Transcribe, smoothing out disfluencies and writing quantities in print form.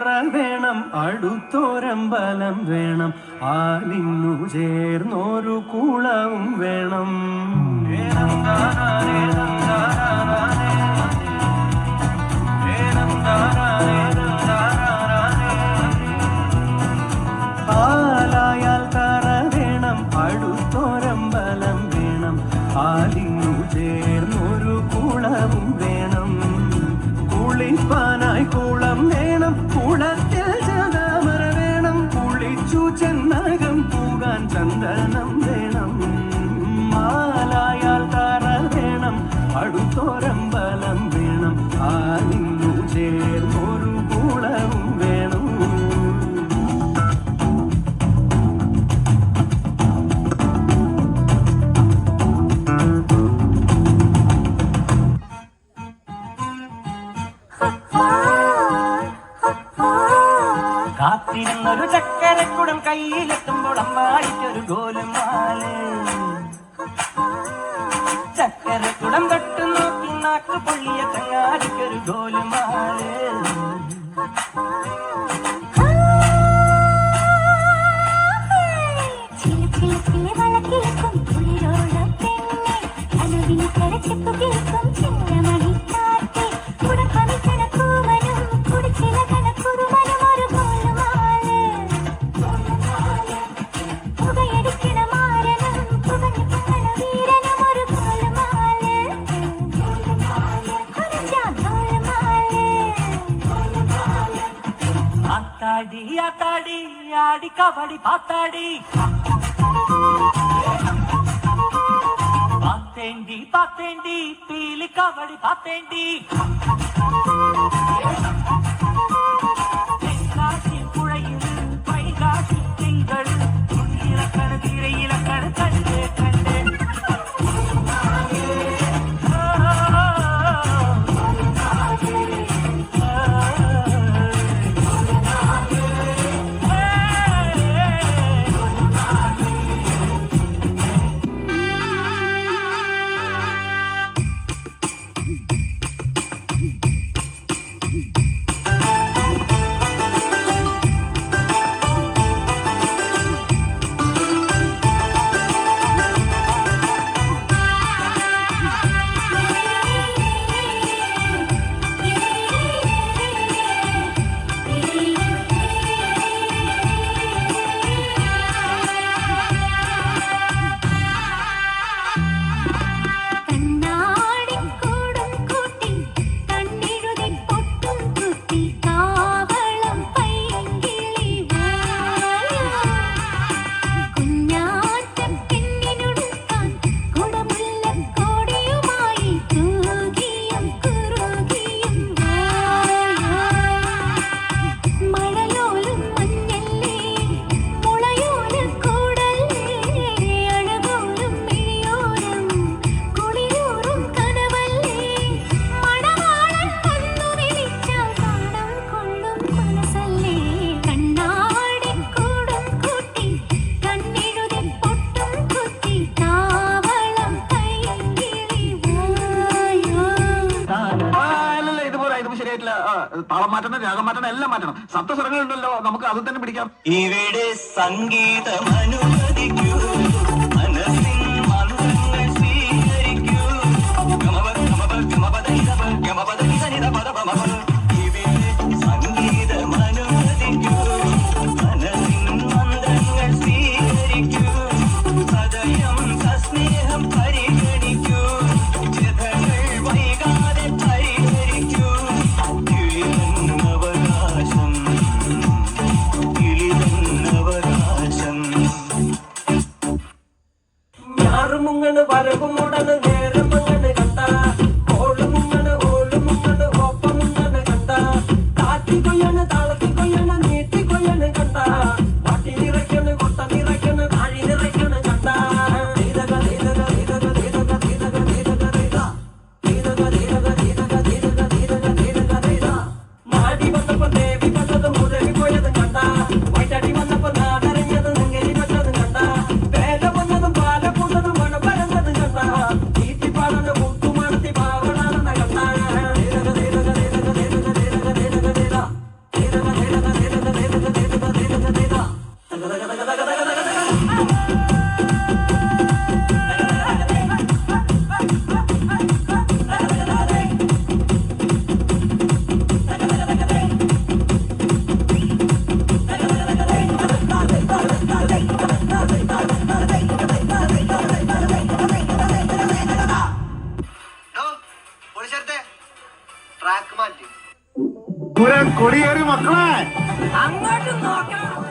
തറ വേണം, അടുത്തോരമ്പലം വേണം, ആലിന്നു ചേർന്നൊരു കുളവും വേണം. പാലായാൽ തറ വേണം, അടുത്തോരമ്പലം വേണം, ആലിന്നു ചേർന്നൊരു കുളവും വേണം. കുളിപ്പാനായി കുളം വേണം, കുളത്തിൽ ചതാമര വേണം, കുളിച്ചു ചെന്നകം പൂകാൻ ചന്ദനം വേണം. മാലായാൽ തറ വേണം, അടുത്തോരമ്പലം വേണം, ആലിന്നു ചേർന്നൊരു കുളവും വേണം. കാത്തിരുന്നൊരു ചക്കരക്കുടം കയ്യിലെത്തുമ്പോൾ അമ്മാടിക്കൊരു ഗോലമാല. ചക്കരക്കുടം തൊട്ട് നോക്കി നാക്കു പൊള്ളിയ ചങ്ങാടിക്കൊരു ഗോലമാല. ఆతాడి ఆడి కబడి పాతాడి పాతేండి పాతేండి పీలి కబడి పాతేండి தென்காசி புழையில் வைகாசி திங்கள் இலக்கண திரை இலக்கண கண்டே கண்டே താളം മാറ്റണം, രാഗം മാറ്റണം, എല്ലാം മാറ്റണം. സപ്തസ്വരങ്ങളുണ്ടല്ലോ, നമുക്ക് അത് തന്നെ പിടിക്കാം. ഇവിടെ സംഗീതം അനുവദിക്കൂ, മനസ്സിൻ മന്ത്രങ്ങൾ സ്വീകരിക്കൂ. ഇവിടെ സംഗീതം അനുവദിക്കൂ, മനസ്സിൻ മന്ത്രങ്ങൾ സ്വീകരിക്കൂ. സദയം സസ്നേഹം പരിഗണിക്കൂ, ജഥകൾ വൈകാതെ പരിഹരിക്കൂ. അവകാശം ട്രാക്ക് മാറ്റി. കൊടിയേറി മക്കളെ അങ്ങോട്ട് നോക്കണം.